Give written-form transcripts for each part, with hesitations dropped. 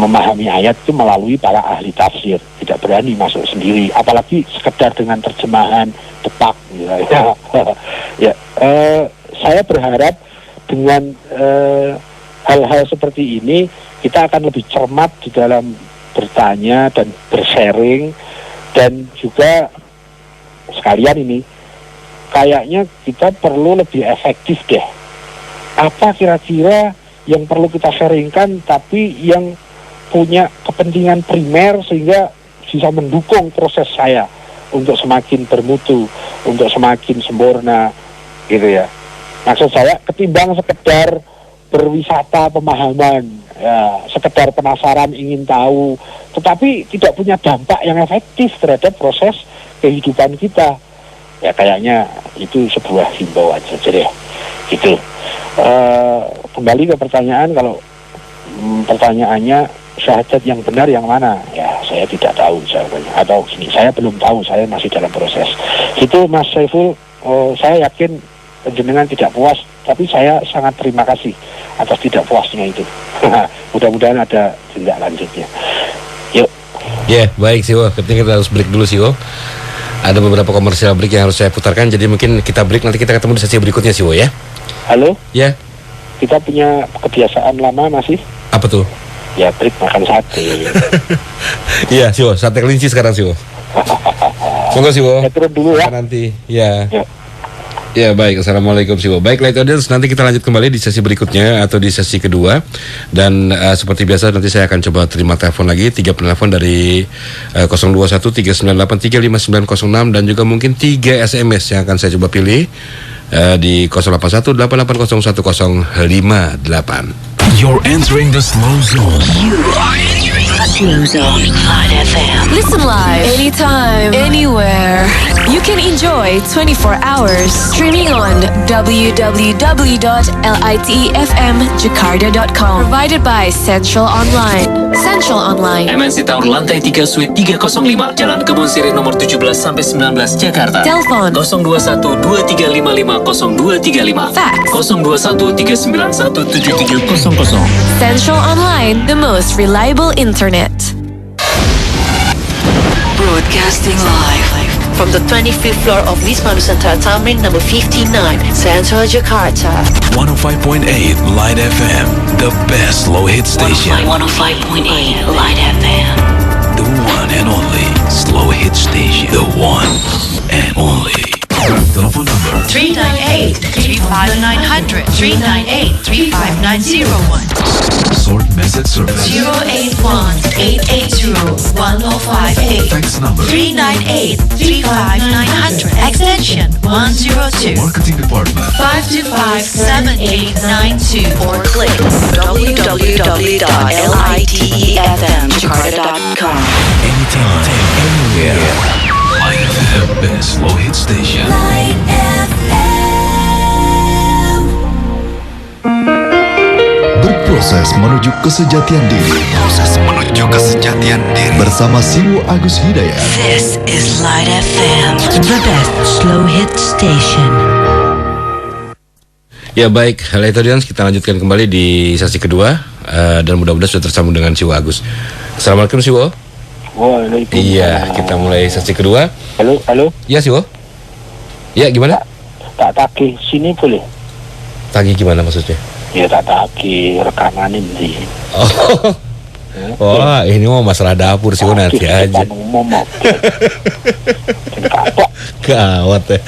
memahami ayat itu melalui para ahli tafsir, tidak berani masuk sendiri, apalagi sekedar dengan terjemahan tepak ya. Saya berharap dengan hal-hal seperti ini kita akan lebih cermat di dalam bertanya dan bersharing, dan juga sekalian ini kayaknya kita perlu lebih efektif deh. Apa kira-kira yang perlu kita sharingkan tapi yang punya kepentingan primer sehingga bisa mendukung proses saya untuk semakin bermutu, untuk semakin sempurna gitu ya. Maksud saya ketimbang sekedar berwisata pemahaman, ya, sekedar penasaran ingin tahu, tetapi tidak punya dampak yang efektif terhadap proses kehidupan kita. Ya kayaknya itu sebuah himbauan saja deh. Gitu. Kembali ke pertanyaan, kalau pertanyaannya syahadat yang benar yang mana? Ya saya tidak tahu jawabannya, atau gini, saya belum tahu, saya masih dalam proses. Itu Mas Saiful, saya yakin penjenengan tidak puas, tapi saya sangat terima kasih atas tidak puasnya itu. Mudah-mudahan ada tindak lanjutnya. Yuk. Ya, baik Siwo. Ketika kita harus break dulu Siwo. Ada beberapa komersial break yang harus saya putarkan, jadi mungkin kita break, nanti kita ketemu di sesi berikutnya Siwo ya. Halo? Ya. Kita punya kebiasaan lama masih? Apa tuh? Ya, break makan sate. Iya Siwo, sate kelinci sekarang Siwo. Monggo Siwo. Ya, turun dulu ya. Nanti. Ya. Ya. Ya baik, Assalamualaikum Siwo. Baik Light Audience, nanti kita lanjut kembali di sesi berikutnya atau di sesi kedua. Dan seperti biasa nanti saya akan coba terima telepon lagi, 3 penelpon dari 021-398-35906 dan juga mungkin 3 SMS yang akan saya coba pilih di 081-881-1058. You're entering the slow zone. You are entering the slow zone. Light FM. Listen live anytime, anywhere. You can enjoy 24 hours streaming on www.litefmjakarta.com. Provided by Central Online. Central Online. MNC Tower lantai 3 Suite 305 Jalan Kebun Sirih nomor 17-19 Jakarta. Telepon 021-235-0235. Fax 021-391-7700. Central Online, the most reliable internet. Broadcasting live from the 25th floor of Wisma Nusantara Tamrin number 59, Central Jakarta. 105.8 Light FM, the best slow hit station. 105.8 Light FM. The one and only slow hit station. The one and only. Telephone number 398-35900, 398-35901. Short message service 081-880-1058. Fax number 398-35900, extension 102. Marketing department 525-7892 or click www.litefmjakarta.com. anytime, anywhere. Light FM, best slow hit station. Berproses menuju kesejatian diri. Bersama Siwo Agus Hidayat. This is Light FM, the best slow hit station. Ya baik, Light Audience, kita lanjutkan kembali di sesi kedua dan mudah-mudahan sudah tersambung dengan Siwo Agus. Assalamualaikum Siwo. Waalaikumsalam. Iya, kita mulai sesi kedua. Halo. Iya Siwo. Ya gimana? Tak tagih sini boleh? Tagih gimana maksudnya? Ya tak tagih rekaman ini. Wah, ini mau masalah dapur Siwo nanti aja. Umum. Gawat ya.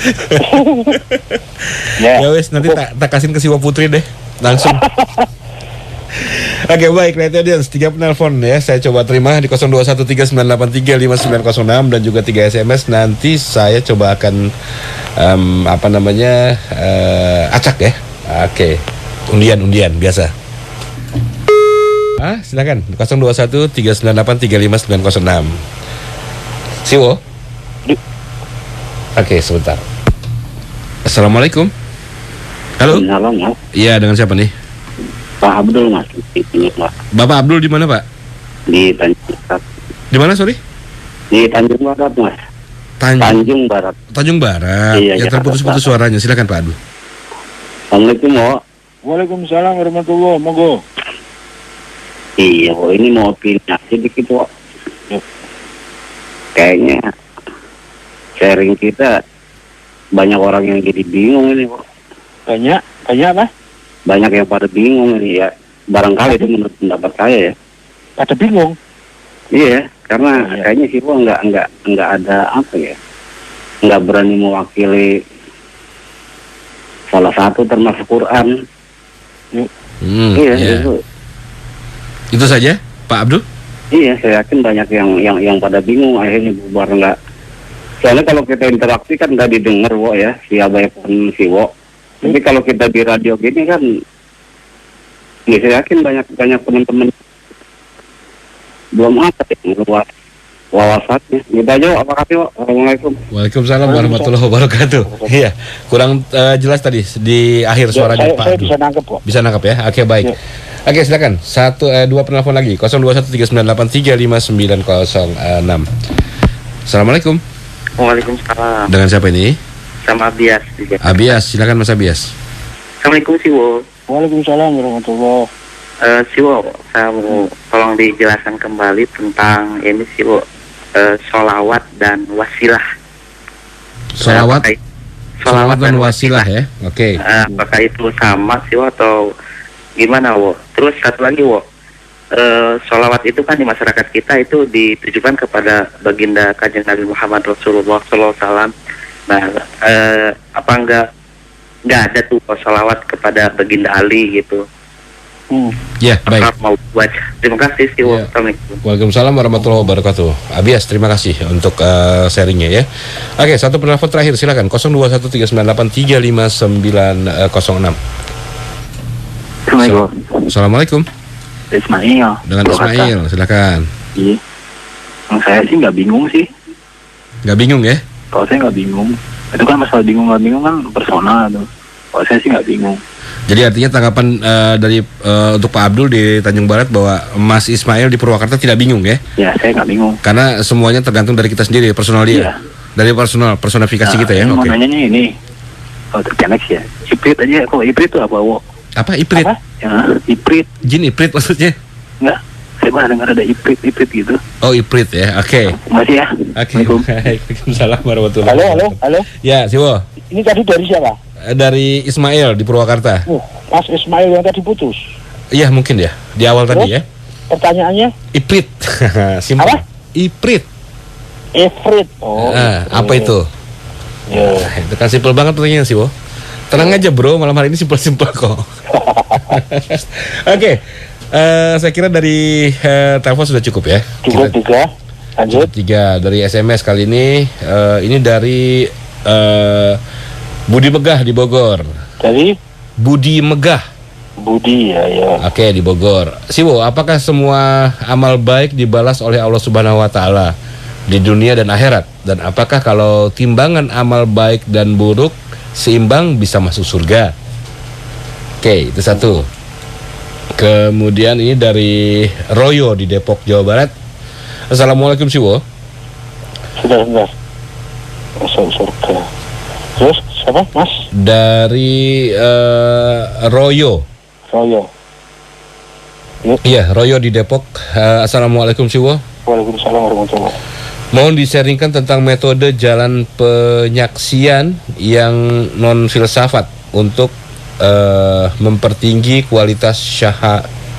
Ya wes, nanti tak kasihin ke Siwo Putri deh langsung. Oke baik, Light Audience, 3 penelpon ya saya coba terima di 021-398-35906 dan juga 3 SMS. Nanti saya coba akan acak ya. Oke, undian biasa. Silakan 021-398-35906. Siwo. Oke, sebentar. Assalamualaikum. Halo. Salam ya. Iya, dengan siapa nih? Pak Abdul Mas. Bapak Abdul di mana Pak? Di Tanjung Barat. Di mana sorry? Di Tanjung Barat Mas. Tanjung Barat. Tanjung Barat. Iya, Ya terputus-putus suaranya. Silakan Pak Abdul. Assalamualaikum. Waalaikumsalam warahmatullahi wabarakatuh. Monggo. Iya, Wo, ini mau opini aja dikit, Wo. Kayaknya sharing kita banyak orang yang jadi bingung ini, Wo. Banyak apa? Banyak yang pada bingung ini ya. Barangkali itu menurut pendapat saya ya. Pada bingung. Iya, karena kayaknya sih Wo nggak ada apa ya. Nggak berani mewakili salah satu termasuk Quran. Iya. Itu saja, Pak Abdul? Iya, saya yakin banyak yang pada bingung akhirnya bubar nggak. Soalnya kalau kita interaksi kan nggak didengar, Wo ya, siapa pun si Wo. Tapi kalau kita di radio gini kan, ya saya yakin banyak teman-teman belum apa ya luas wawasannya. Gitu aja, apa kasih, Wo? Assalamualaikum. Waalaikumsalam warahmatullahi wabarakatuh. Iya, kurang jelas tadi di akhir suaranya Pak Saya Abdul. bisa nangkep, Wo. Bisa nangkap ya? Oke, baik. Ya. Oke, silakan. Dua penelpon lagi. 0213983596. Assalamualaikum. Waalaikumsalam. Dengan siapa ini? Sama Abias juga. Abias, silakan Mas Abias. Assalamualaikum Siwo. Waalaikumsalam warahmatullahi. Siwo, saya mau tolong dijelaskan kembali tentang ini Siwo, sholawat dan wasilah. Sholawat dan wasilah ya. Oke. Apakah itu sama Siwo atau gimana, Wo? Terus satu lagi, Wo. Sholawat itu kan di masyarakat kita itu ditujukan kepada baginda Kanjeng Nabi Muhammad Rasulullah SAW. Nah, apa enggak ada tuh sholawat kepada baginda Ali gitu? Ya, baik. Mau baca. Terima kasih sih, Wo. Assalamualaikum. Waalaikumsalam warahmatullahi wabarakatuh. Abias, terima kasih untuk sharingnya ya. Oke, satu penelpon terakhir silakan 0213983596. Assalamualaikum. Assalamualaikum. Ismail. Dengan Ismail, silakan. Iya. Saya sih nggak bingung sih. Nggak bingung ya? Kalau saya nggak bingung. Itu kan masalah bingung nggak bingung kan personal tuh. Kalau saya sih nggak bingung. Jadi artinya tanggapan dari untuk Pak Abdul di Tanjung Barat bahwa Mas Ismail di Purwakarta tidak bingung ya? Ya, saya nggak bingung. Karena semuanya tergantung dari kita sendiri, personal dia. Iya. Dari personifikasi kita ya. Mau Oke. nanyanya ini. Kalau terkoneksi ya. Iprit aja. Kalau iprit itu apa, Wo? Apa iprit? Ya, iprit. Jin iprit maksudnya? Enggak. Saya pernah dengar ada iprit gitu. Oh, iprit ya. Oke. Masih ya. Oke. Waalaikumsalam warahmatullahi wabarakatuh. Halo. Ya, Siwo. Ini tadi dari siapa? Dari Ismail di Purwakarta. Mas Ismail yang tadi putus. Iya, mungkin ya. Di awal tadi ya. Pertanyaannya? Iprit. Simpel. Apa? Iprit. Ifrit. Oh. Apa itu? Ya. Itu kan simpel banget pertanyaannya sih, Wo. Tenang aja, Bro. Malam hari ini simpel-simpel kok. Oke. Saya kira dari telepon sudah cukup ya. Cukup 3. Lanjut. 3 dari SMS kali ini. Ini dari Budi Megah di Bogor. Dari Budi Megah. Budi ya. Oke, di Bogor. Siwo, apakah semua amal baik dibalas oleh Allah Subhanahu wa taala di dunia dan akhirat? Dan apakah kalau timbangan amal baik dan buruk seimbang bisa masuk surga? Oke, itu satu. Kemudian ini dari Royo di Depok, Jawa Barat. Assalamualaikum Siwo. Sudah. Masuk surga. Terus siapa, Mas? Dari Royo. Iya, Royo di Depok. Assalamualaikum Siwo. Waalaikumsalam warahmatullahi. Mohon disaringkan tentang metode jalan penyaksian yang non filsafat untuk mempertinggi kualitas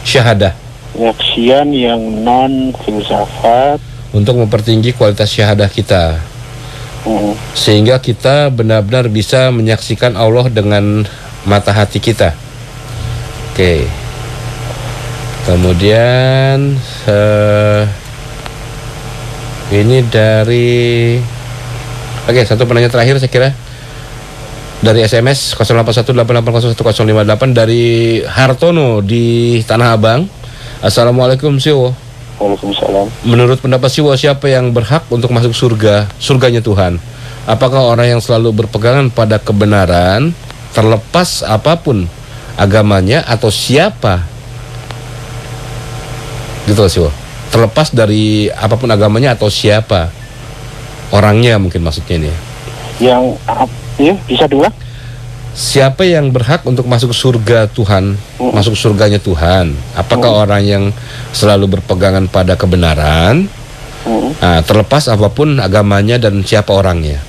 syahadah. Penyaksian yang non filsafat untuk mempertinggi kualitas syahadah kita. Sehingga kita benar-benar bisa menyaksikan Allah dengan mata hati kita. Oke. Kemudian ini dari satu penanya terakhir saya kira dari SMS 0818801058 dari Hartono di Tanah Abang. Assalamualaikum Siwo. Waalaikumsalam. Menurut pendapat Siwo, siapa yang berhak untuk masuk surga? Surganya Tuhan. Apakah orang yang selalu berpegangan pada kebenaran terlepas apapun agamanya atau siapa? Gitu Siwo. Terlepas dari apapun agamanya atau siapa orangnya mungkin maksudnya ini. Yang ya bisa dua? siapa yang berhak untuk masuk surga Tuhan, masuk surganya Tuhan? Apakah orang yang selalu berpegangan pada kebenaran, terlepas apapun agamanya dan siapa orangnya?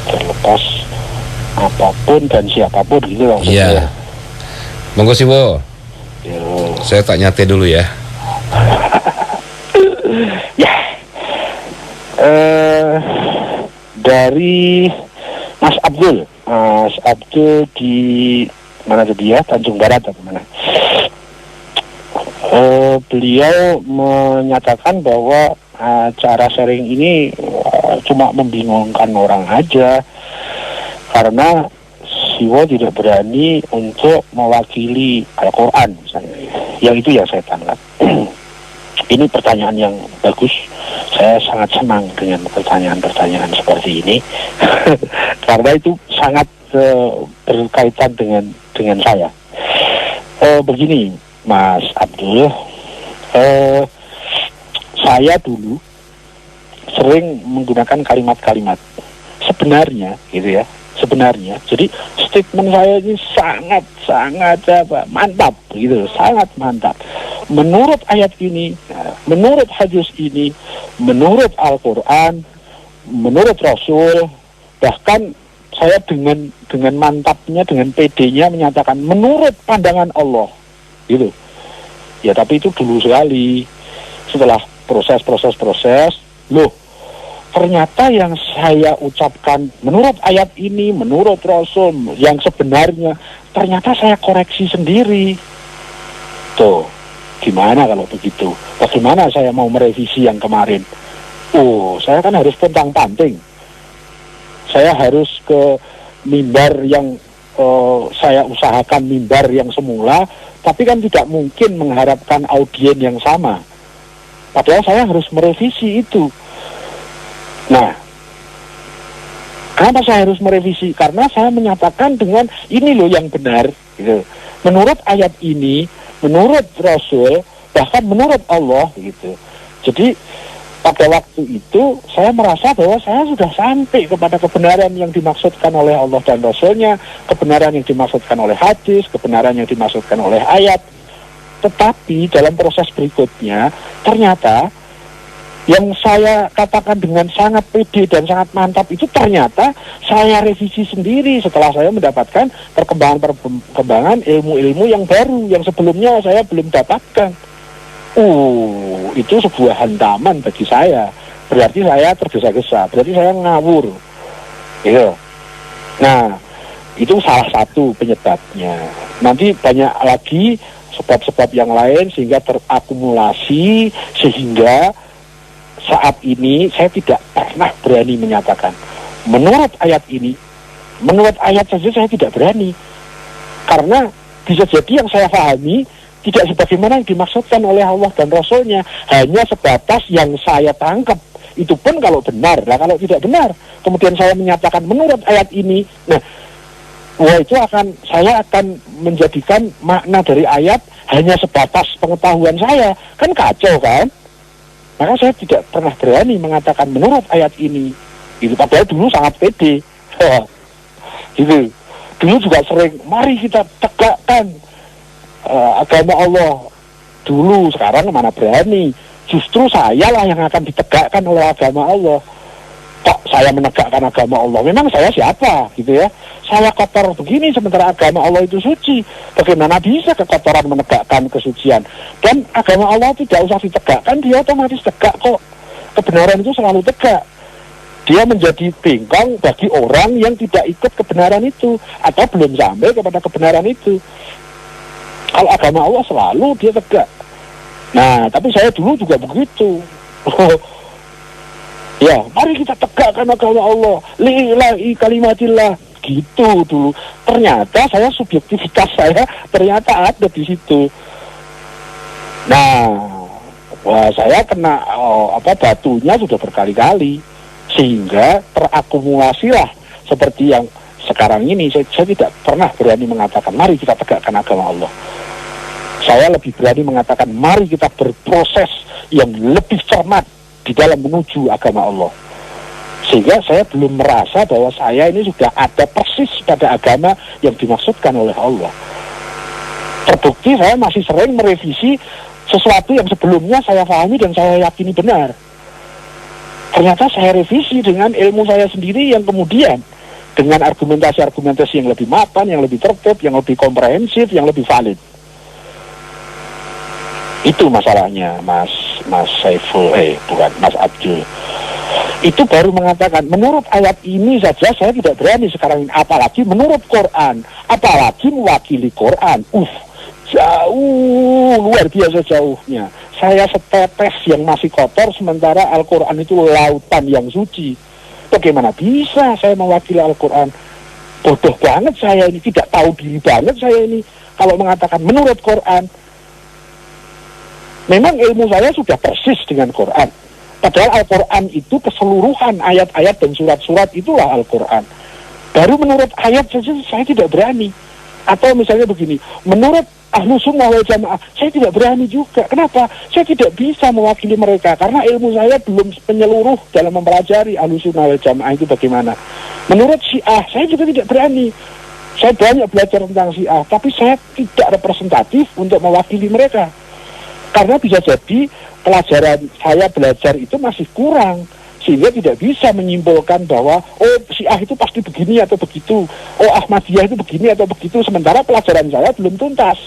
Terlepas apapun dan siapapun gitu maksudnya. Iya. Monggo Siwo. Saya tak nyate dulu ya. Ya. Dari Mas Abdul di mana tadi ya, Tanjung Barat atau mana? Beliau menyatakan bahwa cara sharing ini cuma membingungkan orang aja, karena Siwo tidak berani untuk mewakili Al-Quran misalnya. Yang itu yang saya tangkap. Ini pertanyaan yang bagus. Saya sangat senang dengan pertanyaan-pertanyaan seperti ini karena itu sangat berkaitan dengan saya. Begini, Mas Abdul, saya dulu sering menggunakan kalimat-kalimat sebenarnya, gitu ya. Sebenarnya, jadi statement saya ini sangat mantap, gitu, sangat mantap. Menurut ayat ini, menurut hadis ini, menurut Al-Quran, menurut Rasul, bahkan saya dengan mantapnya, dengan PD-nya menyatakan menurut pandangan Allah, gitu. Ya tapi itu dulu sekali. Setelah proses, loh, ternyata yang saya ucapkan menurut ayat ini, menurut Rasul, yang sebenarnya, ternyata saya koreksi sendiri. Tuh, gimana kalau begitu? Bagaimana saya mau merevisi yang kemarin? Saya kan harus pontang-panting. Saya harus ke mimbar yang saya usahakan mimbar yang semula, tapi kan tidak mungkin mengharapkan audien yang sama. Padahal saya harus merevisi itu. Nah, kenapa saya harus merevisi? Karena saya menyatakan dengan ini loh yang benar, gitu. Menurut ayat ini, menurut Rasul, bahkan menurut Allah, gitu. Jadi pada waktu itu saya merasa bahwa saya sudah sampai kepada kebenaran yang dimaksudkan oleh Allah dan Rasulnya, kebenaran yang dimaksudkan oleh hadis, kebenaran yang dimaksudkan oleh ayat. Tetapi dalam proses berikutnya, ternyata yang saya katakan dengan sangat pede dan sangat mantap itu ternyata saya revisi sendiri setelah saya mendapatkan perkembangan ilmu-ilmu yang baru yang sebelumnya saya belum dapatkan. Itu sebuah hantaman bagi saya. Berarti saya tergesa-gesa, berarti saya ngawur. Gitu. Nah, itu salah satu penyebabnya. Nanti banyak lagi sebab-sebab yang lain sehingga terakumulasi sehingga saat ini saya tidak pernah berani menyatakan menurut ayat ini, menurut ayat saja saya tidak berani, karena bisa jadi yang saya pahami tidak sebagaimana yang dimaksudkan oleh Allah dan Rasulnya, hanya sebatas yang saya tangkap. Itu pun kalau benar. Nah kalau tidak benar, kemudian saya menyatakan menurut ayat ini, nah itu saya akan menjadikan makna dari ayat hanya sebatas pengetahuan saya, kan kacau kan? Maka saya tidak pernah berani mengatakan menurut ayat ini. Itu padahal dulu sangat pede. Gitu. Dulu juga sering, mari kita tegakkan agama Allah. Dulu, sekarang mana berani. Justru saya lah yang akan ditegakkan oleh agama Allah. Kok saya menegakkan agama Allah? Memang saya siapa? Gitu ya. Saya kotor begini sementara agama Allah itu suci. Bagaimana bisa kekotoran menegakkan kesucian? Dan agama Allah tidak usah ditegakkan, dia otomatis tegak kok. Kebenaran itu selalu tegak. Dia menjadi bengkong bagi orang yang tidak ikut kebenaran itu atau belum sampai kepada kebenaran itu. Kalau agama Allah selalu dia tegak. Nah, tapi saya dulu juga begitu. Ya, mari kita tegakkan agama Allah. Lillahi kalimatillah. Gitu dulu. Ternyata subjektivitas saya ternyata ada di situ. Nah, saya kena batunya sudah berkali-kali sehingga terakumulasilah seperti yang sekarang ini. Saya tidak pernah berani mengatakan mari kita tegakkan agama Allah. Saya lebih berani mengatakan mari kita berproses yang lebih cermat di dalam menuju agama Allah. Sehingga saya belum merasa bahwa saya ini sudah ada persis pada agama yang dimaksudkan oleh Allah. Terbukti saya masih sering merevisi sesuatu yang sebelumnya saya pahami dan saya yakini benar. Ternyata saya revisi dengan ilmu saya sendiri yang kemudian dengan argumentasi-argumentasi yang lebih mapan, yang lebih tertib, yang lebih komprehensif, yang lebih valid. Itu masalahnya Mas Saiful, bukan Mas Abdul. Itu baru mengatakan menurut ayat ini saja saya tidak berani sekarang ini, apalagi menurut Quran, apalagi mewakili Quran. Jauh, luar biasa jauhnya. Saya setetes yang masih kotor, sementara Al-Quran itu lautan yang suci. Bagaimana bisa saya mewakili Al-Quran? Bodoh banget saya ini, tidak tahu diri banget saya ini. Kalau mengatakan menurut Quran, memang ilmu saya sudah persis dengan Quran. Padahal Al-Quran itu keseluruhan ayat-ayat dan surat-surat itulah Al-Quran. Baru menurut ayat saja saya tidak berani. Atau misalnya begini, menurut Ahlus Sunnah wal Jamaah, saya tidak berani juga. Kenapa? Saya tidak bisa mewakili mereka karena ilmu saya belum menyeluruh dalam mempelajari Ahlus Sunnah wal Jamaah itu bagaimana. Menurut Syiah, saya juga tidak berani. Saya banyak belajar tentang Syiah, tapi saya tidak representatif untuk mewakili mereka. Karena bisa jadi pelajaran saya belajar itu masih kurang, sehingga tidak bisa menyimpulkan bahwa Syiah itu pasti begini atau begitu, Ahmadiyah itu begini atau begitu, sementara pelajaran saya belum tuntas.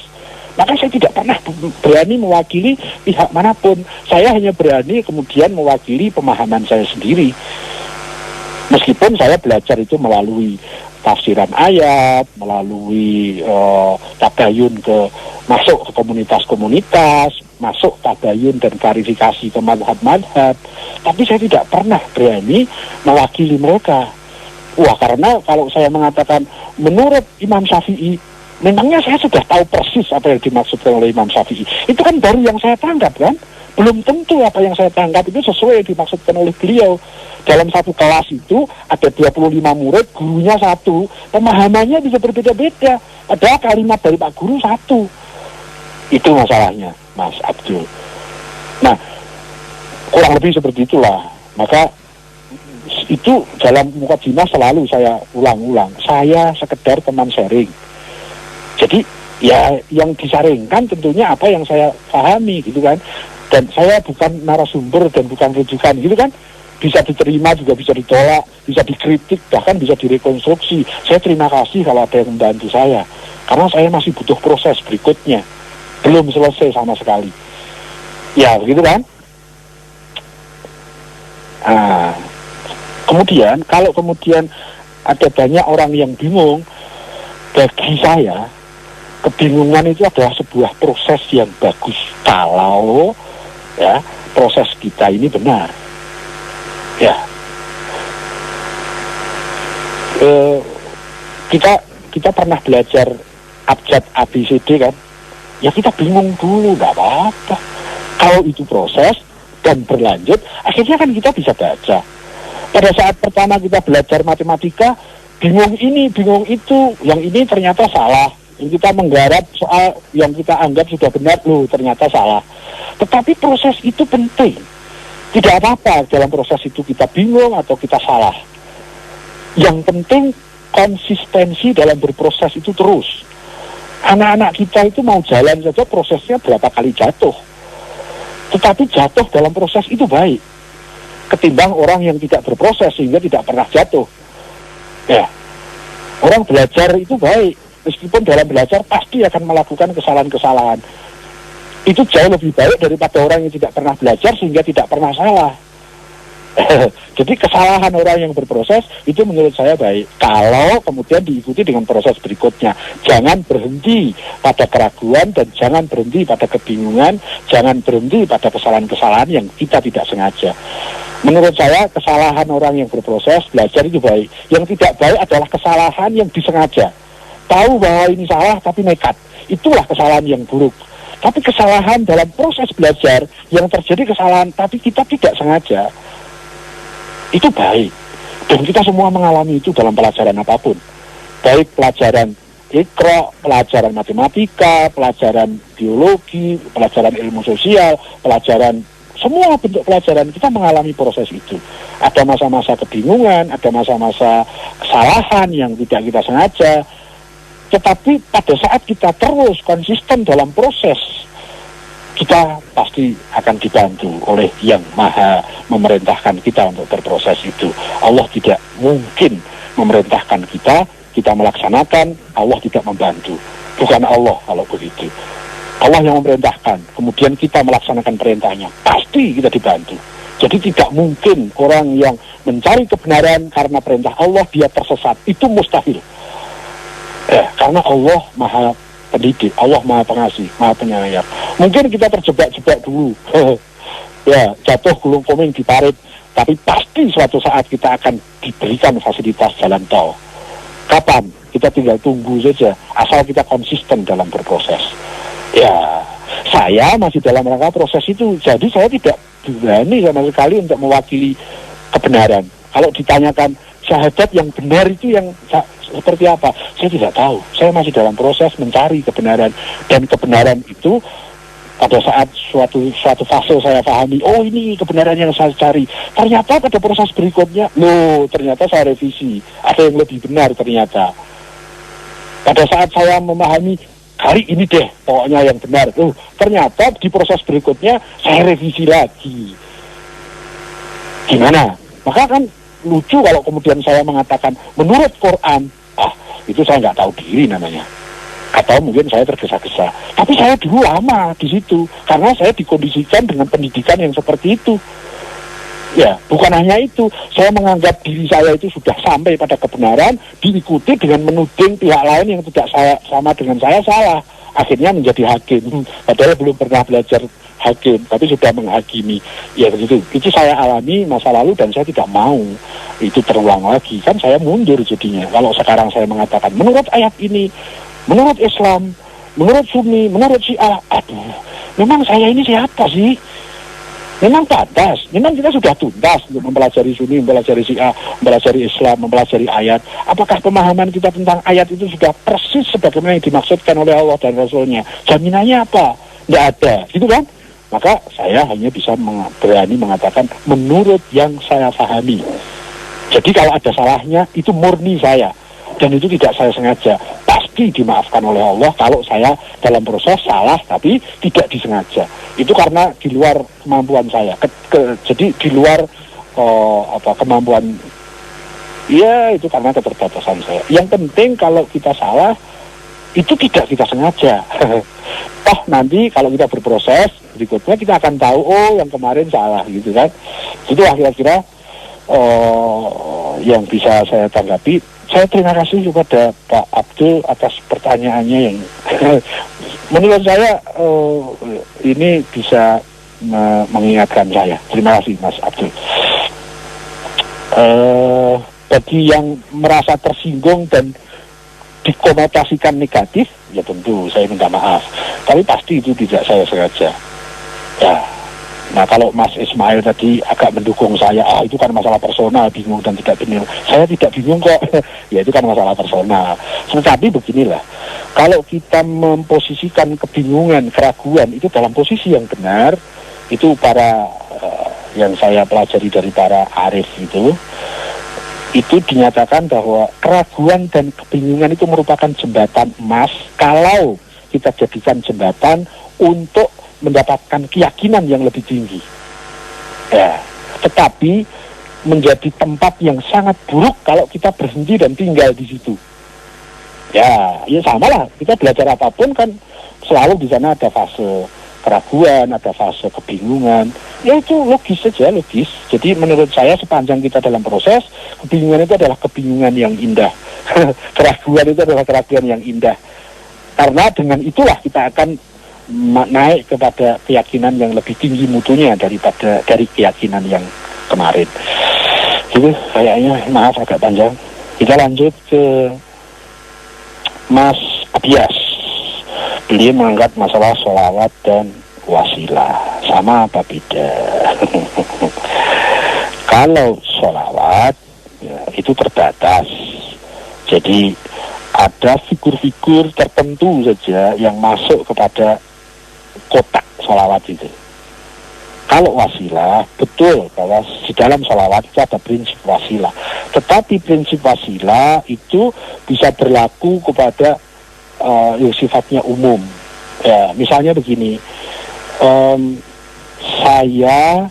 Maka saya tidak pernah berani mewakili pihak manapun. Saya hanya berani kemudian mewakili pemahaman saya sendiri. Meskipun saya belajar itu melalui tafsiran ayat, melalui tabayun masuk ke komunitas-komunitas, masuk tabayun dan klarifikasi ke madhab-madhab, tapi saya tidak pernah berani mewakili mereka. Karena kalau saya mengatakan menurut Imam Syafi'i, memangnya saya sudah tahu persis apa yang dimaksudkan oleh Imam Syafi'i. Itu kan baru yang saya tangkap kan? Belum tentu apa yang saya tangkap itu sesuai yang dimaksudkan oleh beliau. Dalam satu kelas itu ada 25 murid, gurunya satu, pemahamannya bisa berbeda-beda. Padahal kalimat dari Pak Guru satu. Itu masalahnya, Mas Abdul. Nah, kurang lebih seperti itulah. Maka itu dalam mukadimah selalu saya ulang-ulang. Saya sekedar teman sharing. Jadi ya yang disaringkan tentunya apa yang saya pahami gitu kan. Dan saya bukan narasumber dan bukan rujukan gitu kan. Bisa diterima juga bisa ditolak, bisa dikritik, bahkan bisa direkonstruksi. Saya terima kasih kalau ada yang membantu saya. Karena saya masih butuh proses berikutnya. Belum selesai sama sekali. Ya begitu kan. Kemudian kalau kemudian ada banyak orang yang bingung, bagi saya kebingungan itu adalah sebuah proses yang bagus kalau ya proses kita ini benar. Ya, kita pernah belajar abjad ABCD kan? Ya kita bingung dulu, nggak apa-apa. Kalau itu proses dan berlanjut, akhirnya kan kita bisa baca. Pada saat pertama kita belajar matematika, bingung ini, bingung itu, yang ini ternyata salah. Yang kita menggarap soal yang kita anggap sudah benar, ternyata salah. Tetapi proses itu penting. Tidak apa-apa dalam proses itu kita bingung atau kita salah. Yang penting konsistensi dalam berproses itu terus. Anak-anak kita itu mau jalan saja prosesnya berapa kali jatuh. Tetapi jatuh dalam proses itu baik. Ketimbang orang yang tidak berproses sehingga tidak pernah jatuh. Ya, orang belajar itu baik. Meskipun dalam belajar pasti akan melakukan kesalahan-kesalahan. Itu jauh lebih baik daripada orang yang tidak pernah belajar sehingga tidak pernah salah. Jadi kesalahan orang yang berproses itu menurut saya baik kalau kemudian diikuti dengan proses berikutnya. Jangan berhenti pada keraguan dan jangan berhenti pada kebingungan, jangan berhenti pada kesalahan-kesalahan yang kita tidak sengaja. Menurut saya kesalahan orang yang berproses belajar itu baik. Yang tidak baik adalah kesalahan yang disengaja. Tahu bahwa ini salah tapi nekat. Itulah kesalahan yang buruk. Tapi kesalahan dalam proses belajar yang terjadi kesalahan tapi kita tidak sengaja, itu baik. Dan kita semua mengalami itu dalam pelajaran apapun. Baik pelajaran Iqra, pelajaran matematika, pelajaran biologi, pelajaran ilmu sosial, pelajaran semua bentuk pelajaran kita mengalami proses itu. Ada masa-masa kebingungan, ada masa-masa kesalahan yang tidak kita sengaja. Tetapi pada saat kita terus konsisten dalam proses, kita pasti akan dibantu oleh yang maha memerintahkan kita untuk berproses itu. Allah tidak mungkin memerintahkan kita melaksanakan, Allah tidak membantu. Bukan Allah kalau begitu. Allah yang memerintahkan, kemudian kita melaksanakan perintahnya, pasti kita dibantu. Jadi tidak mungkin orang yang mencari kebenaran karena perintah Allah dia tersesat, itu mustahil. Karena Allah maha pendidik, Allah maha pengasih, maha penyayang. Mungkin kita terjebak-jebak dulu, ya jatuh gulung komeng di parit, tapi pasti suatu saat kita akan diberikan fasilitas jalan tol. Kapan? Kita tinggal tunggu saja, asal kita konsisten dalam berproses. Ya, saya masih dalam rangka proses itu, jadi saya tidak berani sama sekali untuk mewakili kebenaran. Kalau ditanyakan syahadat yang benar itu yang seperti apa, saya tidak tahu. Saya masih dalam proses mencari kebenaran, dan kebenaran itu pada saat suatu fase saya pahami, oh ini kebenaran yang saya cari. Ternyata pada proses berikutnya, loh ternyata saya revisi, ada yang lebih benar ternyata. Pada saat saya memahami hari ini deh pokoknya yang benar, ternyata di proses berikutnya saya revisi lagi. Gimana? Maka kan lucu kalau kemudian saya mengatakan menurut Quran, itu saya nggak tahu diri namanya, atau mungkin saya tergesa-gesa. Tapi saya dulu lama di situ karena saya dikondisikan dengan pendidikan yang seperti itu. Ya, bukan hanya itu, saya menganggap diri saya itu sudah sampai pada kebenaran, diikuti dengan menuding pihak lain yang tidak sama dengan saya salah. Akhirnya menjadi hakim, padahal belum pernah belajar hakim, tapi sudah menghakimi. Ya begitu, itu saya alami masa lalu dan saya tidak mau itu terulang lagi. Kan saya mundur jadinya. Kalau sekarang saya mengatakan, menurut ayat ini, menurut Islam, menurut Sunni, menurut Syiah, memang saya ini siapa sih? Memang pantas, memang kita sudah tuntas untuk mempelajari Sunni, mempelajari Syiah, mempelajari Islam, mempelajari ayat. Apakah pemahaman kita tentang ayat itu sudah persis sebagaimana yang dimaksudkan oleh Allah dan Rasulnya? Jaminannya apa? Tidak ada, gitu kan? Maka saya hanya bisa berani mengatakan menurut yang saya pahami. Jadi kalau ada salahnya, itu murni saya. Dan itu tidak saya sengaja. Pasti dimaafkan oleh Allah kalau saya dalam proses salah tapi tidak disengaja. Itu karena di luar kemampuan saya. Jadi di luar kemampuan, ya itu karena keterbatasan saya. Yang penting kalau kita salah, itu tidak kita sengaja. Toh nanti kalau kita berproses berikutnya kita akan tahu, oh yang kemarin salah gitu kan. Itulah kira-kira yang bisa saya tanggapi. Saya terima kasih kepada Pak Abdul atas pertanyaannya yang menurut saya ini bisa mengingatkan saya. Terima kasih Mas Abdul. Bagi yang merasa tersinggung dan dikonotasikan negatif, ya tentu saya minta maaf. Tapi pasti itu tidak saya sengaja. Ya. Nah kalau Mas Ismail tadi agak mendukung saya, itu kan masalah personal, bingung dan tidak bingung. Saya tidak bingung kok, ya itu kan masalah personal. Tetapi beginilah, kalau kita memposisikan kebingungan, keraguan itu dalam posisi yang benar, itu para yang saya pelajari dari para arif itu dinyatakan bahwa keraguan dan kebingungan itu merupakan jembatan emas kalau kita jadikan jembatan untuk mendapatkan keyakinan yang lebih tinggi. Ya, tetapi menjadi tempat yang sangat buruk kalau kita berhenti dan tinggal di situ. Ya sama lah. Kita belajar apapun kan selalu di sana ada fase keraguan, ada fase kebingungan. Ya itu logis saja, logis. Jadi menurut saya sepanjang kita dalam proses, kebingungan itu adalah kebingungan yang indah. Keraguan itu adalah keraguan yang indah. Karena dengan itulah kita akan naik kepada keyakinan yang lebih tinggi mutunya dari keyakinan yang kemarin. Itu kayaknya, maaf agak panjang. Kita lanjut ke Mas Abias. Beliau mengangkat masalah sholawat dan wasilah. Sama apa beda? Kalau sholawat ya, itu terbatas. Jadi ada figur-figur tertentu saja yang masuk kepada kotak sholawat itu. Kalau wasilah, betul bahwa di dalam sholawat itu ada prinsip wasilah. Tetapi prinsip wasilah itu bisa berlaku kepada yang sifatnya umum. Ya, misalnya begini, saya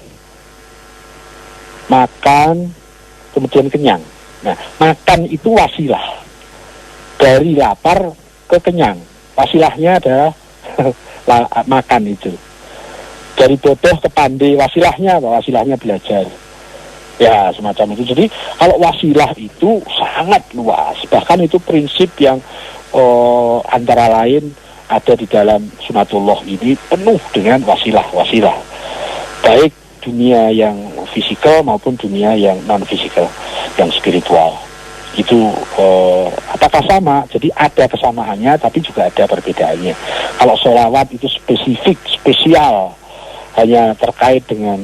makan kemudian kenyang. Nah, makan itu wasilah dari lapar ke kenyang. Wasilahnya adalah makan itu. Dari bodoh ke pandai, wasilahnya apa? Wasilahnya belajar. Ya, semacam itu. Jadi kalau wasilah itu sangat luas. Bahkan itu prinsip yang antara lain ada di dalam sunatullah ini penuh dengan wasilah-wasilah. Baik dunia yang fisikal maupun dunia yang non-fisikal, yang spiritual. Itu apakah sama? Jadi ada kesamaannya tapi juga ada perbedaannya. Kalau sholawat itu spesifik, spesial, hanya terkait dengan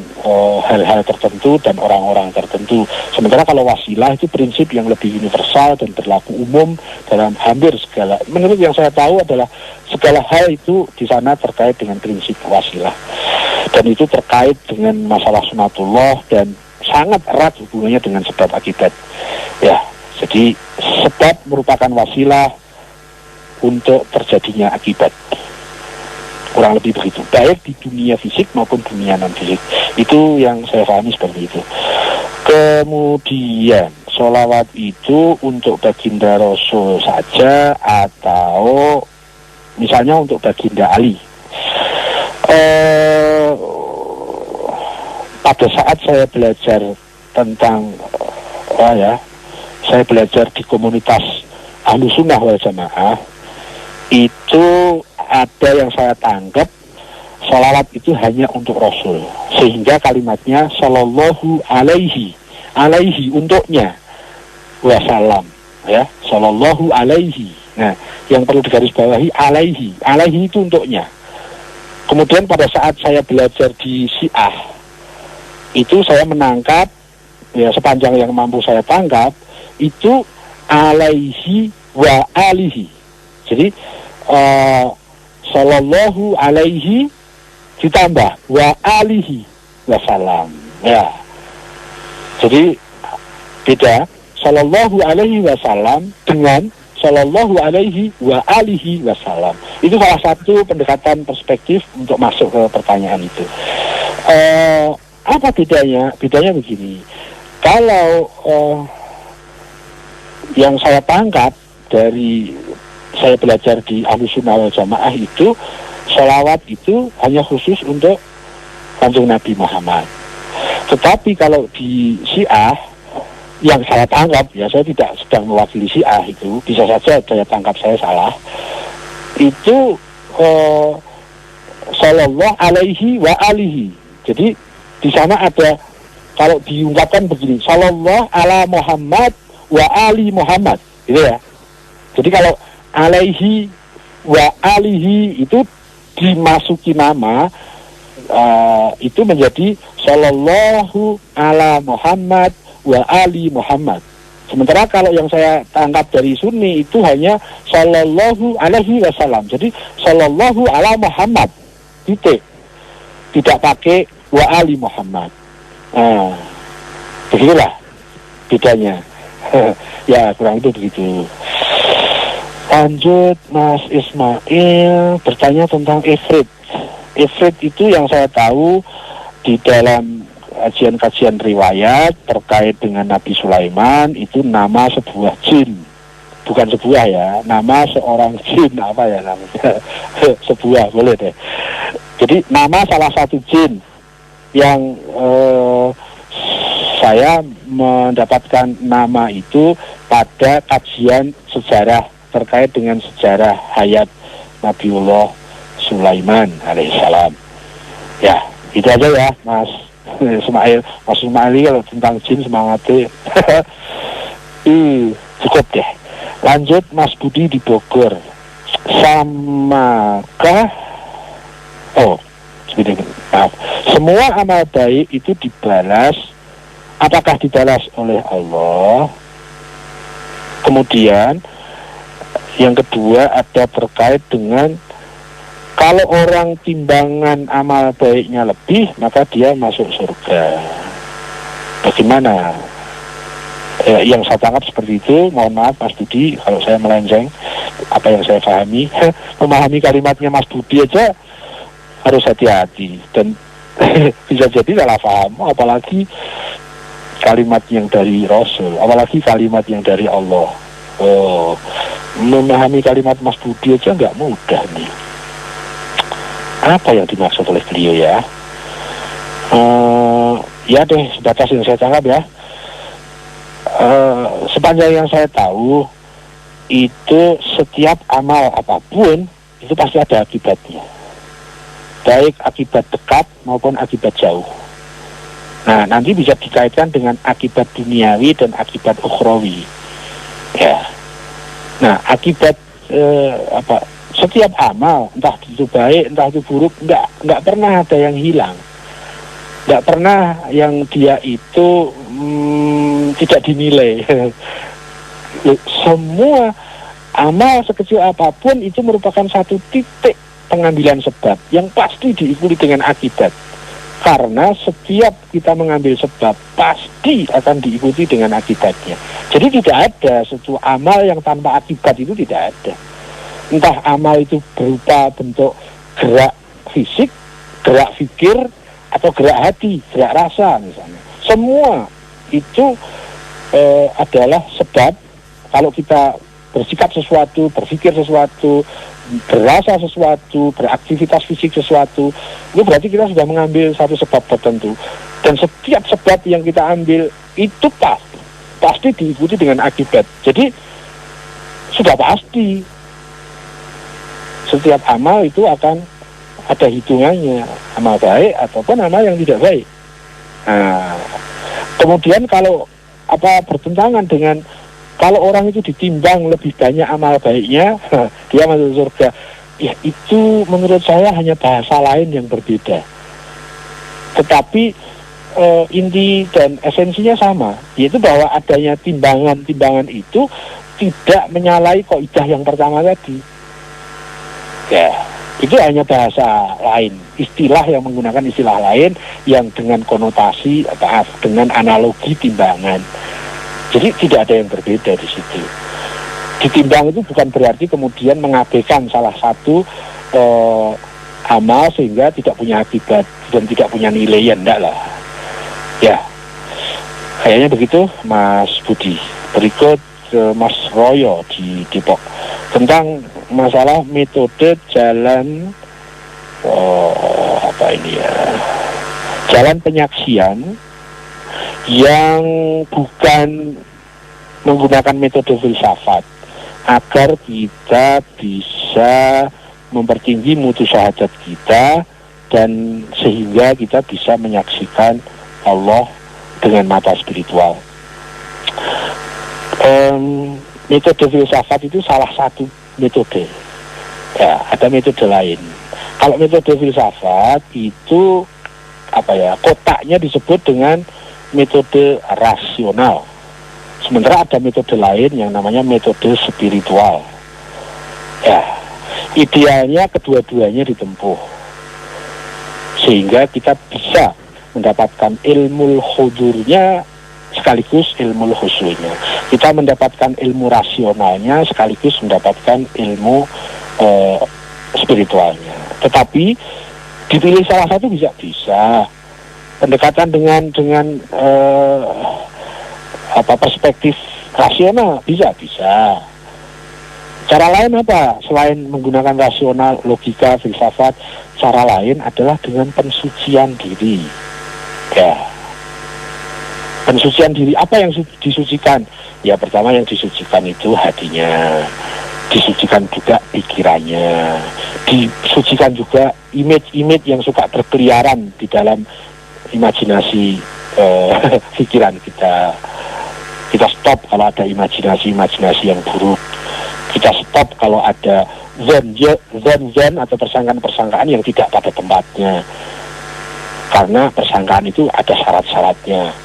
hal-hal tertentu dan orang-orang tertentu. Sementara kalau wasilah itu prinsip yang lebih universal dan berlaku umum dalam hampir segala. Menurut yang saya tahu adalah segala hal itu di sana terkait dengan prinsip wasilah. Dan itu terkait dengan masalah sunatullah dan sangat erat hubungannya dengan sebab akibat. Ya, jadi sebab merupakan wasilah untuk terjadinya akibat. Kurang lebih begitu, baik di dunia fisik maupun dunia non-fisik. Itu yang saya pahami seperti itu. Kemudian sholawat itu untuk baginda Rasul saja atau misalnya untuk baginda Ali. Pada saat saya belajar tentang saya belajar di komunitas Ahlussunnah wal Jamaah, itu ada yang saya tangkap sholawat itu hanya untuk Rasul, sehingga kalimatnya sallallahu alaihi untuknya wasallam, ya, sallallahu alaihi. Nah, yang perlu digarisbawahi alaihi itu untuknya. Kemudian pada saat saya belajar di Syiah itu saya menangkap, ya, sepanjang yang mampu saya tangkap itu alaihi wa alihi. Jadi sallallahu alaihi ditambah wa alihi wasallam, ya. Jadi beda sallallahu alaihi wasallam dengan sallallahu alaihi wa alihi wasallam. Itu salah satu pendekatan perspektif untuk masuk ke pertanyaan itu. Apa bedanya? Bedanya begini. Kalau yang saya tangkap dari saya belajar di Ahlussunnah wal Jamaah itu sholawat itu hanya khusus untuk Kanjeng Nabi Muhammad. Tetapi kalau di Syiah yang saya tangkap, ya saya tidak sedang mewakili Syiah, itu bisa saja saya tangkap saya salah, itu sallallahu alaihi wa alihi. Jadi di sana ada, kalau diungkapkan begini, sallallahu ala Muhammad wa ali Muhammad, gitu ya. Jadi kalau alaihi wa alihi itu dimasuki nama, itu menjadi sallallahu ala Muhammad wa ali Muhammad. Sementara kalau yang saya tangkap dari Sunni itu hanya sallallahu alaihi wasallam. Jadi sallallahu ala Muhammad, titik, tidak pakai wa ali Muhammad. Begitulah bedanya. Ya, kurang itu begitu. Lanjut, Mas Ismail bertanya tentang ifrit. Ifrit itu yang saya tahu di dalam kajian-kajian riwayat terkait dengan Nabi Sulaiman itu nama sebuah jin. Bukan sebuah, ya, nama seorang jin, apa ya namanya? Sebuah, boleh deh. Jadi nama salah satu jin yang saya mendapatkan nama itu pada kajian sejarah terkait dengan sejarah hayat Nabiullah Sulaiman alaihissalam. Ya, itu aja ya, Mas Ismail. Mas Ismail kalau tentang jin semangatnya cukup deh. Lanjut, Mas Budi di Bogor. Samakah maaf, semua amal baik itu dibalas, apakah dibalas oleh Allah? Kemudian yang kedua ada terkait dengan Kalau orang timbangan amal baiknya lebih, maka dia masuk surga. Bagaimana? Yang saya tangkap seperti itu. Mohon maaf Mas Budi kalau saya melenceng apa yang saya pahami. Memahami kalimatnya Mas Budi aja harus hati-hati, dan bisa jadi salah paham, apalagi kalimat yang dari Rasul, apalagi kalimat yang dari Allah. Memahami kalimat Mas Budi aja nggak mudah nih. Apa yang dimaksud oleh beliau ya? Ya deh, sebatas yang saya tangkap ya. Sepanjang yang saya tahu, itu setiap amal apapun itu pasti ada akibatnya, baik akibat dekat maupun akibat jauh. Nah, nanti bisa dikaitkan dengan akibat duniawi dan akibat ukhrawi. Ya. Nah, akibat setiap amal, entah itu baik, entah itu buruk, nggak pernah ada yang hilang. Nggak pernah yang dia itu tidak dinilai. Semua amal sekecil apapun itu merupakan satu titik pengambilan sebab yang pasti diikuti dengan akibat. Karena setiap kita mengambil sebab pasti akan diikuti dengan akibatnya. Jadi tidak ada suatu amal yang tanpa akibat, itu tidak ada. Entah amal itu berupa bentuk gerak fisik, gerak pikir, atau gerak hati, gerak rasa misalnya. Semua itu adalah sebab. Kalau kita bersikap sesuatu, berpikir sesuatu, berasa sesuatu, beraktivitas fisik sesuatu, itu berarti kita sudah mengambil satu sebab tertentu. Dan setiap sebab yang kita ambil itu pasti diikuti dengan akibat. Jadi sudah pasti setiap amal itu akan ada hitungannya, amal baik ataupun amal yang tidak baik. Nah, kemudian kalau bertentangan dengan kalau orang itu ditimbang lebih banyak amal baiknya, dia masuk surga. Ya, itu menurut saya hanya bahasa lain yang berbeda. Tetapi inti dan esensinya sama, yaitu bahwa adanya timbangan-timbangan itu tidak menyalahi kaidah yang pertama tadi. Ya, itu hanya bahasa lain, istilah yang menggunakan istilah lain yang dengan konotasi dengan analogi timbangan. Jadi tidak ada yang berbeda di situ. Ditimbang itu bukan berarti kemudian mengabaikan salah satu amal sehingga tidak punya akibat dan tidak punya nilai, ya enggak lah. Ya, kayaknya begitu Mas Budi. Berikut Mas Royo di Depok tentang masalah metode jalan jalan penyaksian yang bukan menggunakan metode filsafat, agar kita bisa mempertinggi mutu syahadat kita dan sehingga kita bisa menyaksikan Allah dengan mata spiritual. Metode filsafat itu salah satu metode. Ya, ada metode lain. Kalau metode filsafat itu kotaknya disebut dengan metode rasional. Sementara ada metode lain yang namanya metode spiritual. Ya, idealnya kedua-duanya ditempuh sehingga kita bisa mendapatkan ilmu hudurnya sekaligus ilmu khusyunya. Kita mendapatkan ilmu rasionalnya sekaligus mendapatkan ilmu spiritualnya. Tetapi dipilih salah satu bisa. Pendekatan dengan perspektif rasional bisa. Cara lain apa? Selain menggunakan rasional, logika, filsafat, cara lain adalah dengan pensucian diri. Ya. Pensucian diri, apa yang disucikan? Ya, pertama yang disucikan itu hatinya, disucikan juga pikirannya, disucikan juga image-image yang suka berkeliaran di dalam imajinasi pikiran kita. Kita stop kalau ada imajinasi yang buruk. Kita stop kalau ada zon atau persangkaan-persangkaan yang tidak pada tempatnya. Karena persangkaan itu ada syarat-syaratnya.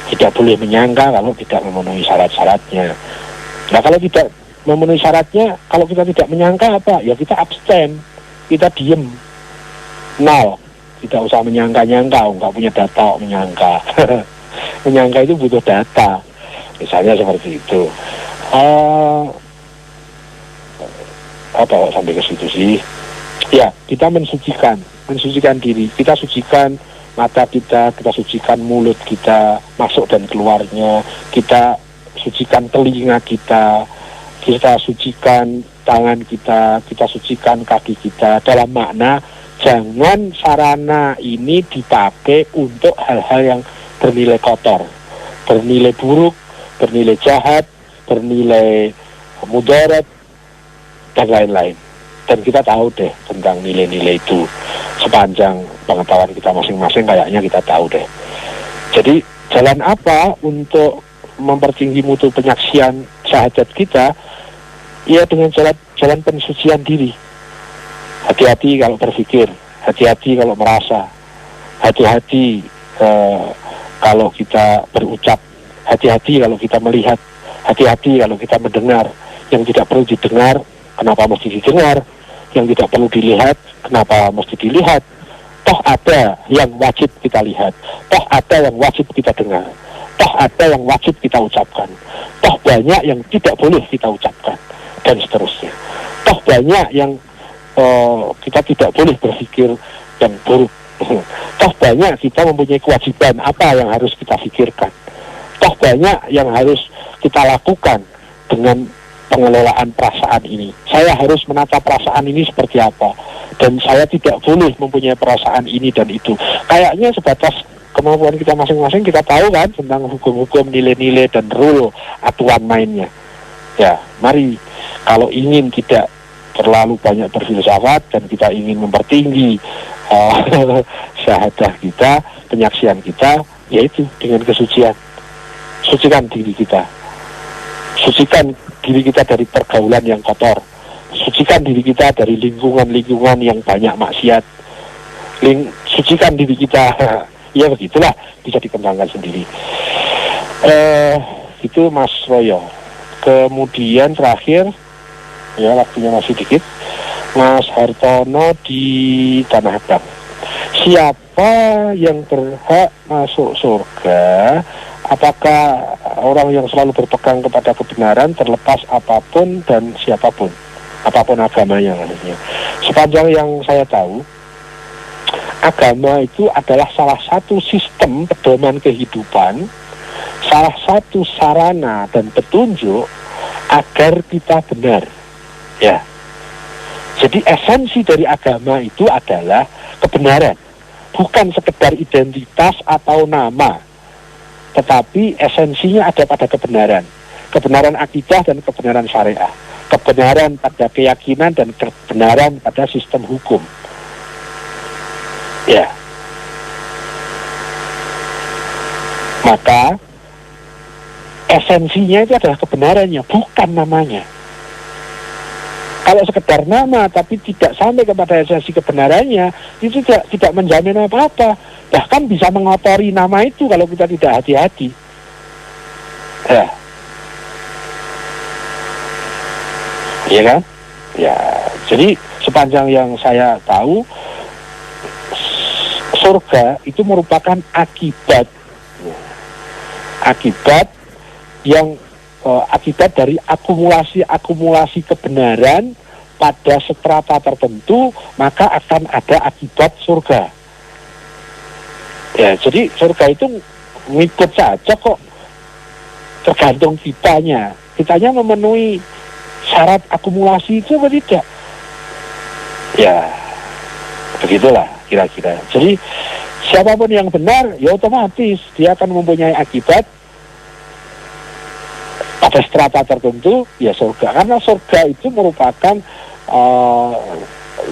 Tidak boleh menyangka kalau tidak memenuhi syarat-syaratnya. Nah, kalau tidak memenuhi syaratnya, kalau kita tidak menyangka apa? Ya kita abstain. kita diem, nol, tidak usah menyangka-nyangka, nggak punya data menyangka. Menyangka itu butuh data, misalnya seperti itu. Apa sampai ke situ sih? Ya, kita mensucikan diri, kita sucikan mata kita sucikan mulut kita, masuk dan keluarnya, kita sucikan telinga kita sucikan tangan kita sucikan kaki kita, dalam makna jangan sarana ini dipakai untuk hal-hal yang bernilai kotor, bernilai buruk, bernilai jahat, bernilai mudarat, dan lain-lain. Dan kita tahu deh tentang nilai-nilai itu. Sepanjang pengetahuan kita masing-masing kayaknya kita tahu deh. Jadi jalan apa untuk mempertinggi mutu penyaksian syahadat kita? Ya dengan jalan pensucian diri. Hati-hati kalau berpikir, hati-hati kalau merasa, hati-hati kalau kita berucap, hati-hati kalau kita melihat, hati-hati kalau kita mendengar. Yang tidak perlu didengar, kenapa mesti didengar? Yang tidak perlu dilihat, kenapa mesti dilihat? Toh ada yang wajib kita lihat, toh ada yang wajib kita dengar, toh ada yang wajib kita ucapkan, toh banyak yang tidak boleh kita ucapkan, dan seterusnya. Toh banyak yang kita tidak boleh berpikir yang buruk. Toh banyak kita mempunyai kewajiban apa yang harus kita pikirkan. Toh banyak yang harus kita lakukan dengan pengelolaan perasaan ini. Saya harus menata perasaan ini seperti apa, dan saya tidak boleh mempunyai perasaan ini dan itu. Kayaknya sebatas kemampuan kita masing-masing, kita tahu kan tentang hukum-hukum, nilai-nilai dan rule aturan mainnya. Ya, mari kalau ingin tidak terlalu banyak berfilsafat dan kita ingin mempertinggi syahadah kita, penyaksian kita, yaitu dengan kesucian. Sucikan diri kita. Sucikan diri kita dari pergaulan yang kotor. Sucikan diri kita dari lingkungan-lingkungan yang banyak maksiat. Sucikan diri kita. Ya begitulah, bisa dikembangkan sendiri. Itu Mas Royo. Kemudian terakhir, ya waktunya masih dikit, Mas Hartono di Tanah Abang. Siapa yang berhak masuk surga? Apakah orang yang selalu berpegang kepada kebenaran terlepas apapun dan siapapun, apapun agamanya maksudnya. Sepanjang yang saya tahu, agama itu adalah salah satu sistem pedoman kehidupan, salah satu sarana dan petunjuk agar kita benar. Ya. Jadi esensi dari agama itu adalah kebenaran, bukan sekedar identitas atau nama. Tetapi esensinya ada pada kebenaran. Kebenaran akidah dan kebenaran syariah. Kebenaran pada keyakinan dan kebenaran pada sistem hukum. Ya. Maka esensinya itu adalah kebenarannya, bukan namanya. Kalau sekedar nama tapi tidak sampai kepada esensi kebenarannya, itu tidak menjamin apa-apa. Bahkan bisa mengotori nama itu kalau kita tidak hati-hati. Ya. Iya kan? Ya, jadi sepanjang yang saya tahu, surga itu merupakan akibat yang akibat dari akumulasi kebenaran pada strata tertentu, maka akan ada akibat surga. Ya, jadi surga itu ngikut saja kok, tergantung kitanya memenuhi syarat akumulasi itu atau tidak. Ya, begitulah kira-kira. Jadi siapapun yang benar, ya otomatis dia akan mempunyai akibat pada strata tertentu, ya surga. Karena surga itu merupakan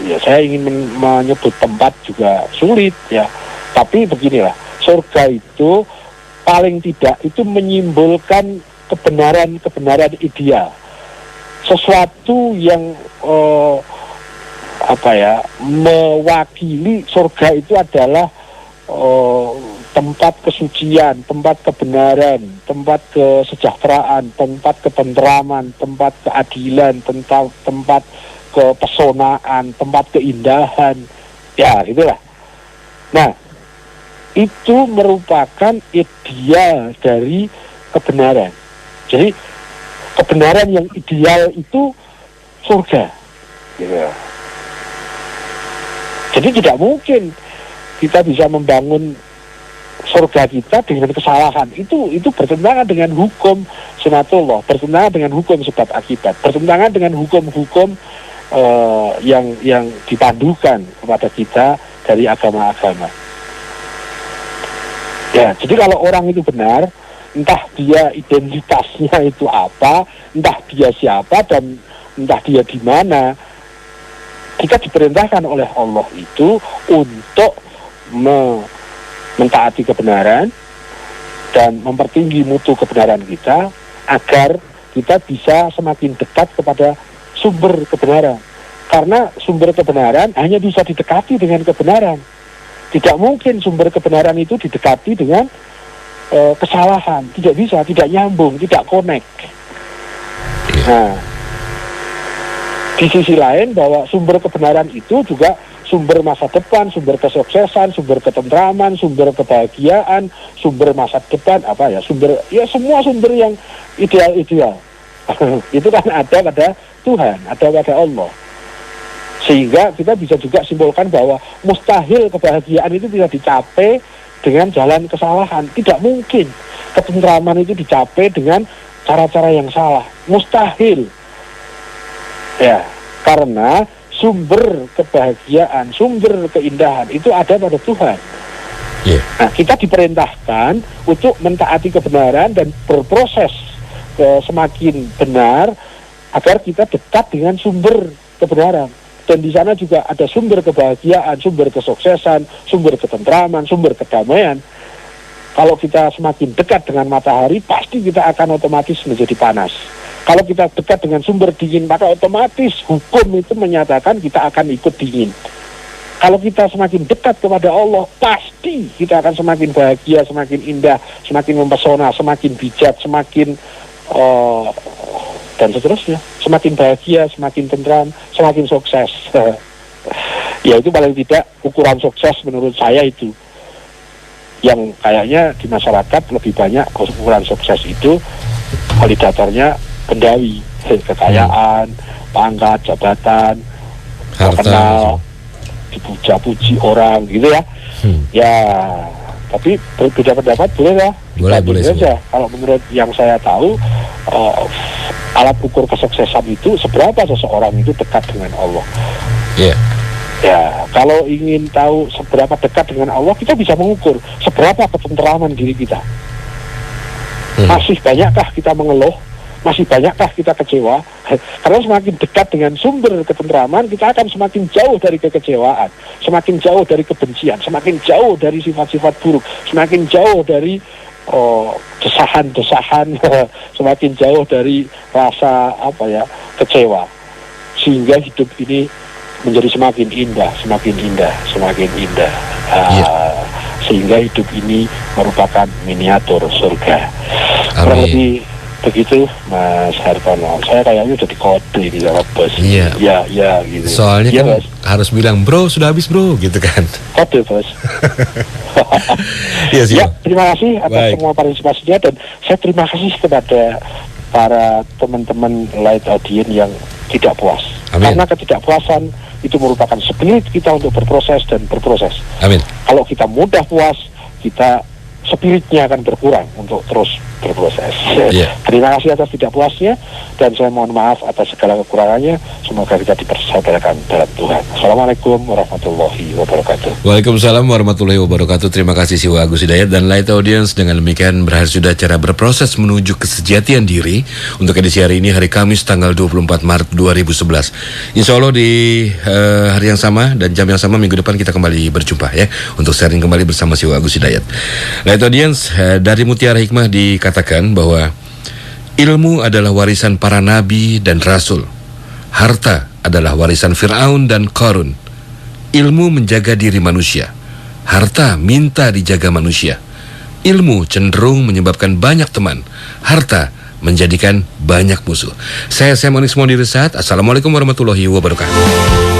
ya saya ingin menyebut tempat juga sulit ya. Tapi beginilah, surga itu paling tidak itu menyimbolkan kebenaran ideal. Sesuatu yang mewakili surga itu adalah tempat kesucian, tempat kebenaran, tempat kesejahteraan, tempat ketentraman, tempat keadilan, tempat kepesonaan, tempat keindahan, ya itulah. Nah, itu merupakan ideal dari kebenaran. Jadi kebenaran yang ideal itu surga. Gitu. Jadi tidak mungkin kita bisa membangun surga kita dengan kesalahan. Itu bertentangan dengan hukum sunatullah, bertentangan dengan hukum sebab akibat, bertentangan dengan hukum-hukum yang dipandukan kepada kita dari agama-agama. Ya, jadi kalau orang itu benar, entah dia identitasnya itu apa, entah dia siapa dan entah dia di mana, kita diperintahkan oleh Allah itu untuk mentaati kebenaran dan mempertinggi mutu kebenaran kita agar kita bisa semakin dekat kepada sumber kebenaran. Karena sumber kebenaran hanya bisa didekati dengan kebenaran. Tidak mungkin sumber kebenaran itu didekati dengan kesalahan. Tidak bisa, tidak nyambung, tidak connect. Nah, di sisi lain bahwa sumber kebenaran itu juga sumber masa depan, sumber kesuksesan, sumber ketentraman, sumber kebahagiaan, sumber masa depan, semua sumber yang ideal-ideal. Itu kan ada pada Tuhan, ada pada Allah. Sehingga kita bisa juga simpulkan bahwa mustahil kebahagiaan itu bisa dicapai dengan jalan kesalahan. Tidak mungkin ketentraman itu dicapai dengan cara-cara yang salah. Mustahil. Ya, karena sumber kebahagiaan, sumber keindahan itu ada pada Tuhan. Nah, kita diperintahkan untuk mentaati kebenaran dan berproses semakin benar agar kita dekat dengan sumber kebenaran. Dan di sana juga ada sumber kebahagiaan, sumber kesuksesan, sumber ketentraman, sumber kedamaian. Kalau kita semakin dekat dengan matahari, pasti kita akan otomatis menjadi panas. Kalau kita dekat dengan sumber dingin, maka otomatis hukum itu menyatakan kita akan ikut dingin. Kalau kita semakin dekat kepada Allah, pasti kita akan semakin bahagia, semakin indah, semakin mempesona, semakin bijak, semakin dan seterusnya. Semakin bahagia, semakin tentram, semakin sukses. Ya itu paling tidak ukuran sukses menurut saya itu. Yang kayaknya di masyarakat lebih banyak ukuran sukses itu validatornya bendawi, kekayaan, pangkat, jabatan, terkenal, dipuja-puji orang gitu ya. Ya, tapi berbeda pendapat boleh ya. Boleh saja. Kalau menurut yang saya tahu, alat ukur kesuksesan itu seberapa seseorang itu dekat dengan Allah. Ya, kalau ingin tahu seberapa dekat dengan Allah, kita bisa mengukur seberapa ketentraman diri kita. Masih banyakkah kita mengeluh? Masih banyakkah kita kecewa? Karena semakin dekat dengan sumber ketentraman, kita akan semakin jauh dari kekecewaan, semakin jauh dari kebencian, semakin jauh dari sifat-sifat buruk, semakin jauh dari desahan-desahan, semakin jauh dari rasa kecewa, sehingga hidup ini menjadi semakin indah, semakin indah, semakin indah. Sehingga hidup ini merupakan miniatur surga. Kurang lebih begitu, Mas Hartono. Saya kayaknya udah dikode ini sama bos. Ya gitu. Soalnya kan bos harus bilang, bro sudah habis bro, gitu kan. Kode bos. Ya, terima kasih atas semua partisipasinya, dan saya terima kasih kepada para teman-teman light audience yang tidak puas. Amin. Karena ketidakpuasan itu merupakan spirit kita untuk berproses dan berproses. Amin. Kalau kita mudah puas, kita spiritnya akan berkurang untuk terus berproses. Terima kasih atas tidak puasnya, dan saya mohon maaf atas segala kekurangannya. Semoga kita dipersaudarakan dalam Tuhan. Assalamualaikum warahmatullahi wabarakatuh. Waalaikumsalam warahmatullahi wabarakatuh. Terima kasih Siwa Agus Hidayat dan light audience. Dengan demikian berakhir sudah cara berproses menuju kesejatian diri untuk edisi hari ini, hari Kamis tanggal 24 Maret 2011. Insya Allah di hari yang sama dan jam yang sama minggu depan kita kembali berjumpa ya, untuk sharing kembali bersama Siwa Agus Hidayat. Light audience, dari Mutiara Hikmah dikatakan bahwa ilmu adalah warisan para nabi dan rasul. Harta adalah warisan Fir'aun dan Qarun. Ilmu menjaga diri manusia. Harta minta dijaga manusia. Ilmu cenderung menyebabkan banyak teman. Harta menjadikan banyak musuh. Saya Monis Mondi Resat. Assalamualaikum warahmatullahi wabarakatuh.